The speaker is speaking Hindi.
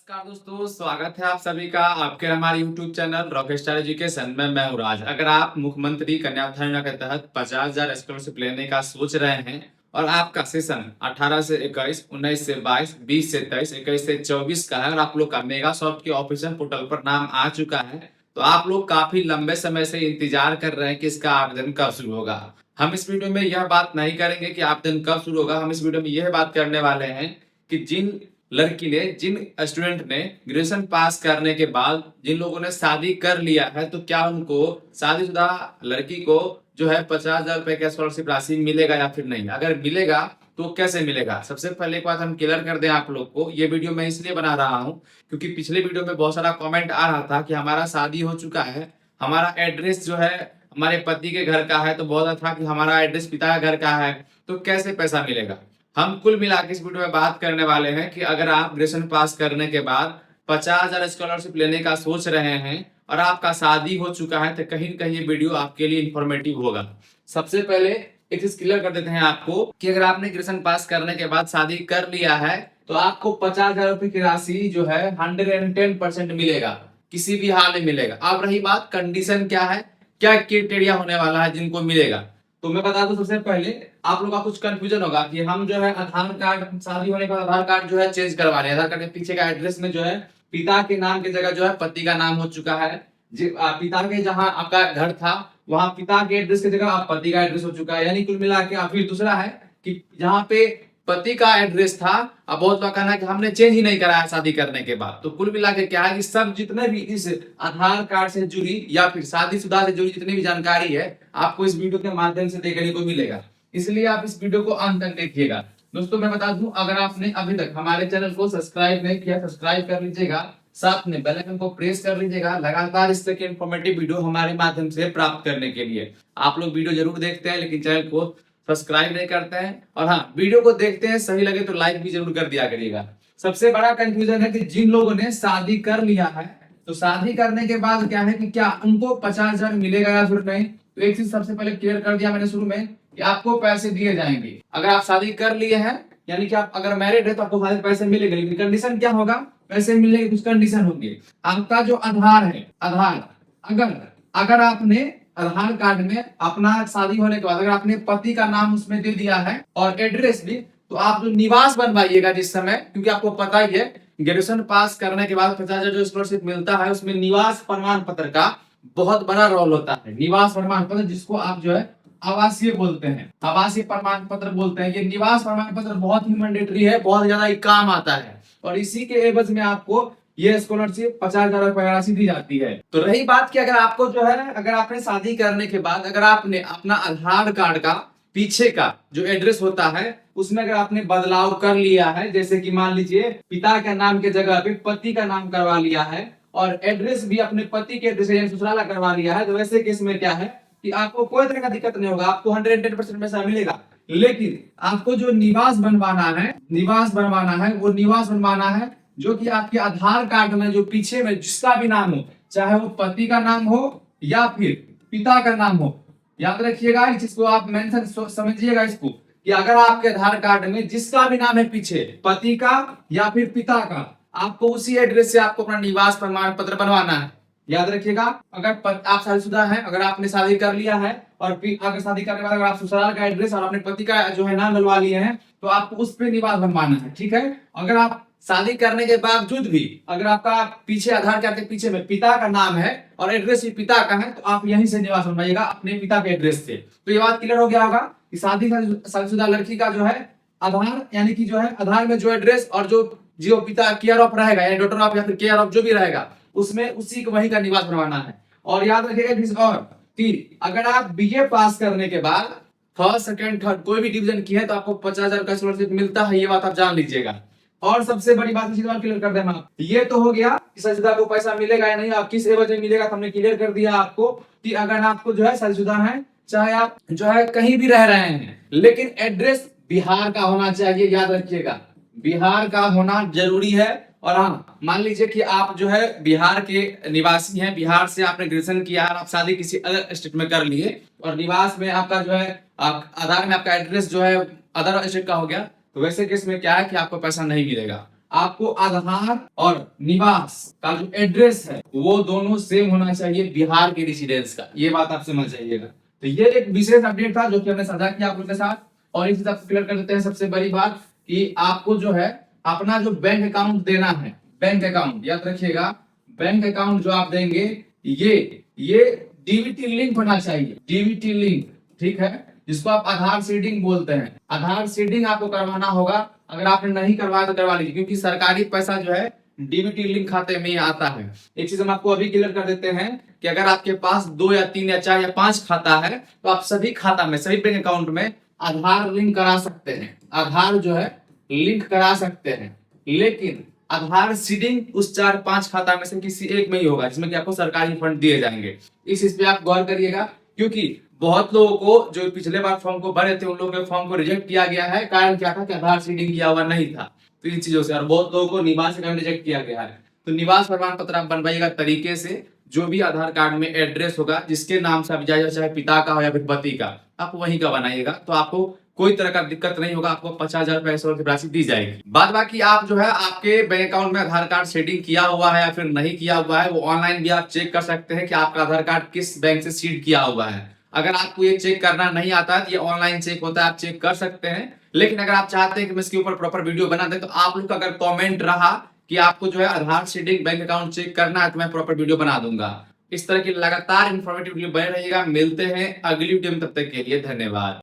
नमस्कार दोस्तों, स्वागत है आप सभी का आपके हमारे YouTube चैनल रॉकस्टार एजुकेशन में। मैं हूं राज। अगर आप मुख्यमंत्री कन्या उत्थान योजना के तहत 50,000 स्कॉलरशिप लेने का सोच रहे हैं और आपका सेशन 18 से 21, 19 से 22, 20 से 23, 21 से 24 का है और आप लोग का मेगा सॉफ्ट के ऑफिशियल पोर्टल पर नाम आ चुका है, तो आप लोग काफी लंबे समय से इंतजार कर रहे हैं कि इसका आवेदन कब शुरू होगा। हम इस वीडियो में यह बात नहीं करेंगे कि आवेदन कब शुरू होगा। हम इस वीडियो में यह बात करने वाले हैं कि जिन स्टूडेंट ने ग्रेजुएशन पास करने के बाद जिन लोगों ने शादी कर लिया है, तो क्या उनको शादीशुदा लड़की को जो है 50,000 रुपए का स्कॉलरशिप राशि मिलेगा या फिर नहीं। अगर मिलेगा तो कैसे मिलेगा। सबसे पहले एक बात हम क्लियर कर दें आप लोग को, ये वीडियो मैं इसलिए बना रहा हूँ क्योंकि पिछले वीडियो में बहुत सारा कमेंट आ रहा था कि हमारा शादी हो चुका है, हमारा एड्रेस जो है हमारे पति के घर का है, तो बहुत था कि हमारा एड्रेस पिता के घर का है, तो कैसे पैसा मिलेगा। हम कुल मिला के इस वीडियो में बात करने वाले हैं कि अगर आप ग्रेजुएशन पास करने के बाद 50,000 स्कॉलरशिप लेने का सोच रहे हैं और आपका शादी हो चुका है, तो कहीं न कहीं ये वीडियो आपके लिए इंफॉर्मेटिव होगा। सबसे पहले एक चीज क्लियर कर देते हैं आपको कि अगर आपने ग्रेजुएशन पास करने के बाद शादी कर लिया है, तो आपको 50,000 रुपए की राशि जो है 110% मिलेगा, किसी भी हाल में मिलेगा। अब रही बात कंडीशन क्या है, क्या क्राइटेरिया होने वाला है जिनको मिलेगा, तो मैं बता दूं। सबसे पहले आप लोग का कुछ कंफ्यूजन होगा कि हम जो है आधार कार्ड, शादी होने के बाद आधार कार्ड जो है चेंज करवा रहे हैं। आधार कार्ड के पीछे का एड्रेस में जो है पिता के नाम की जगह जो है पति का नाम हो चुका है। पिता के जहां आपका घर था वहां पिता के एड्रेस की जगह आप पति का एड्रेस हो चुका है, यानी कुल मिला के। फिर दूसरा है कि जहां पे पति का एड्रेस था, अब बहुत लोग कहना है कि हमने चेंज ही नहीं कराया शादी करने के बाद। तो कुल मिला के क्या है कि सब जितने भी इस आधार कार्ड से जुड़ी या फिर शादीशुदा से जुड़ी जितनी भी जानकारी है, आपको इस वीडियो के माध्यम से देखने को मिलेगा। इसलिए आप इस वीडियो को अंत तक देखिएगा। दोस्तों मैं बता दूं, अगर आपने अभी तक हमारे चैनल को सब्सक्राइब नहीं किया, सब्सक्राइब कर लीजिएगा, साथ में बेल आइकन को प्रेस कर लीजिएगा, लगातार इस तरह के इंफॉर्मेटिव वीडियो हमारे माध्यम से प्राप्त करने के लिए। आप लोग वीडियो जरूर देखते हैं लेकिन चैनल को सब्सक्राइब नहीं करते हैं, और हाँ, वीडियो को देखते हैं, सही लगे तो लाइक भी जरूर कर दिया करिएगा। सबसे बड़ा कंफ्यूजन है कि जिन लोगों ने शादी कर लिया है, तो शादी करने के बाद क्या है कि क्या उनको 50,000 मिलेगा या फिर नहीं। तो एक चीज सबसे पहले क्लियर कर दिया मैंने शुरू में कि आपको पैसे दिए जाएंगे। अगर आप शादी कर लिए हैं, यानी कि आप अगर मैरिड है, तो आपको पैसे मिलेंगे, लेकिन कंडीशन क्या होगा, पैसे मिलने की कुछ कंडीशन होंगे। आपका जो आधार है, आधार अगर आपने आधार कार्ड में अपना शादी होने के बाद अगर आपने पति का नाम उसमें दे दिया है और एड्रेस भी, तो आप जो निवास बनवाइएगा जिस समय, क्योंकि आपको पता ही है ग्रेजुएशन पास करने के बाद 50,000 जो स्कॉलरशिप मिलता है उसमें निवास प्रमाण पत्र का बहुत बड़ा रोल होता है। निवास प्रमाण पत्र, जिसको आप जो है आवासीय बोलते हैं, आवासीय प्रमाण पत्र बोलते हैं। ये निवास प्रमाण पत्र बहुत ही मैंडेटरी है, बहुत ज्यादा काम आता है, और इसी के एवज में आपको ये स्कॉलरशिप 50,000 रुपए राशि दी जाती है। तो रही बात कि अगर आपको जो है, अगर आपने शादी करने के बाद अगर आपने अपना आधार कार्ड का पीछे का जो एड्रेस होता है उसमें अगर आपने बदलाव कर लिया है, जैसे कि मान लीजिए पिता के नाम की जगह पे पति का नाम करवा लिया है और एड्रेस भी अपने पति के एड्रेस यानी ससुराला करवा लिया है, तो वैसे केस में क्या है कि आपको कोई तरह का दिक्कत नहीं होगा, आपको 110% पैसा मिलेगा। लेकिन आपको जो निवास बनवाना है, वो निवास बनवाना है जो कि आपके आधार कार्ड में जो पीछे में जिसका भी नाम हो, चाहे वो पति का नाम हो या फिर पिता का नाम हो। याद रखिएगा इस चीज को, आप मेंशन समझिएगा इसको, कि अगर आपके आधार कार्ड में जिसका भी नाम है पीछे, पति का या फिर पिता का, आपको उसी एड्रेस से आपको अपना निवास प्रमाण पत्र बनवाना है। याद रखिएगा, अगर आप शादीशुदा हैं, अगर आपने शादी कर लिया है और अगर शादी करने के बाद अगर आप ससुराल का एड्रेस और अपने पति का जो है नाम डलवा लिए हैं, तो आपको उस पर निवास बनवाना है। ठीक है, अगर आप शादी करने के बावजूद भी अगर आपका पीछे आधार कार्ड के पीछे में पिता का नाम है और एड्रेस भी पिता का है, तो आप यहीं से निवास बनवाइएगा अपने पिता के एड्रेस से। तो ये बात क्लियर हो गया होगा कि शादीशुदा लड़की का जो है आधार, यानी कि जो है आधार में जो एड्रेस और जो पिता केयर ऑफ रहेगा, यानी डॉटर ऑफ या फिर केयर ऑफ जो भी रहेगा, उसमें उसी को वहीं का निवास बनवाना है। और याद रखिएगा और तीन, अगर आप बीए पास करने के बाद फर्स्ट सेकंड थर्ड कोई भी डिवीजन की है, तो आपको 50,000 का स्कॉलरशिप मिलता है, ये बात आप जान लीजिएगा। और सबसे बड़ी बात इसी बार क्लियर कर देना, ये तो हो गया कि शादीशुदा को पैसा मिलेगा या नहीं, आप किस एवज में मिलेगा, तो हमने क्लियर कर दिया आपको कि अगर आपको जो है शादीशुदा है, चाहे आप जो है कहीं भी रह रहे हैं, लेकिन एड्रेस बिहार का होना चाहिए। याद रखिएगा, बिहार का होना जरूरी है। और हाँ, मान लीजिए कि आप जो है बिहार के निवासी हैं, बिहार से आपने ग्रेजुएशन किया और आप शादी किसी अदर स्टेट में कर लिए और निवास में आपका जो है आधार में आपका एड्रेस जो है अदर स्टेट का हो गया, तो वैसे केस में क्या है कि आपको पैसा नहीं मिलेगा। आपको आधार और निवास का जो एड्रेस है वो दोनों सेम होना चाहिए बिहार के रेसिडेंस का। ये बात आप समझ जाइएगा। तो ये एक विशेष अपडेट था जो कि हमने साझा किया आप लोगों के साथ। और इसी तरह क्लियर कर देते हैं सबसे बड़ी बात कि आपको जो है अपना जो बैंक अकाउंट देना है, बैंक अकाउंट याद रखिएगा, बैंक अकाउंट जो आप देंगे ये डीबीटी लिंक होना चाहिए, डीबीटी लिंक, ठीक है, जिसको आप आधार सीडिंग बोलते हैं। आधार सीडिंग आपको करवाना होगा, अगर आपने नहीं करवाया तो करवा लीजिए, क्योंकि सरकारी पैसा जो है डीबीटी लिंक खाते में ही आता है। एक चीज हम आपको अभी क्लियर कर देते हैं कि अगर आपके पास 2 या 3 या 4 या 5 खाता है तो आप सभी खाता में, सभी बैंक अकाउंट में आधार लिंक करा सकते हैं, आधार जो है लिंक करा सकते हैं। लेकिन आधार सीडिंग उस 4-5 खाता में से किसी एक में ही होगा जिसमें कि आपको सरकारी फंड दिए जाएंगे। इस चीज पे आप गौर करिएगा, क्योंकि बहुत लोगों को जो पिछले बार फॉर्म को भरे थे उन लोगों के फॉर्म को रिजेक्ट किया गया है। कारण क्या था कि आधार सीडिंग किया हुआ नहीं था, तो इन चीजों से। और बहुत लोगों को निवास का रिजेक्ट किया गया है। तो निवास प्रमाण पत्र आप बनवाइएगा तरीके से, जो भी आधार कार्ड में एड्रेस होगा जिसके नाम से आप जाइए, चाहे पिता का हो या फिर पति का, आप वहीं का बनाइएगा, तो आपको कोई तरह का दिक्कत नहीं होगा। आपको 50,000 पैसे की राशि दी जाएगी। बाद बाकी आप जो है आपके बैंक अकाउंट में आधार कार्ड सेटिंग किया हुआ है या फिर नहीं किया हुआ है, वो ऑनलाइन भी आप चेक कर सकते हैं कि आपका आधार कार्ड किस बैंक से सीड किया हुआ है। अगर आपको ये चेक करना नहीं आता है तो ये ऑनलाइन चेक होता है, आप चेक कर सकते हैं। लेकिन अगर आप चाहते हैं कि मैं इसके ऊपर प्रॉपर वीडियो बना दे, तो आप लोग का अगर कमेंट रहा कि आपको जो है आधार सीडिंग बैंक अकाउंट चेक करना है, तो मैं प्रॉपर वीडियो बना दूंगा। इस तरह की लगातार इंफॉर्मेटिव वीडियो बने रहिएगा। मिलते हैं अगली वीडियो में, तब तक के लिए धन्यवाद।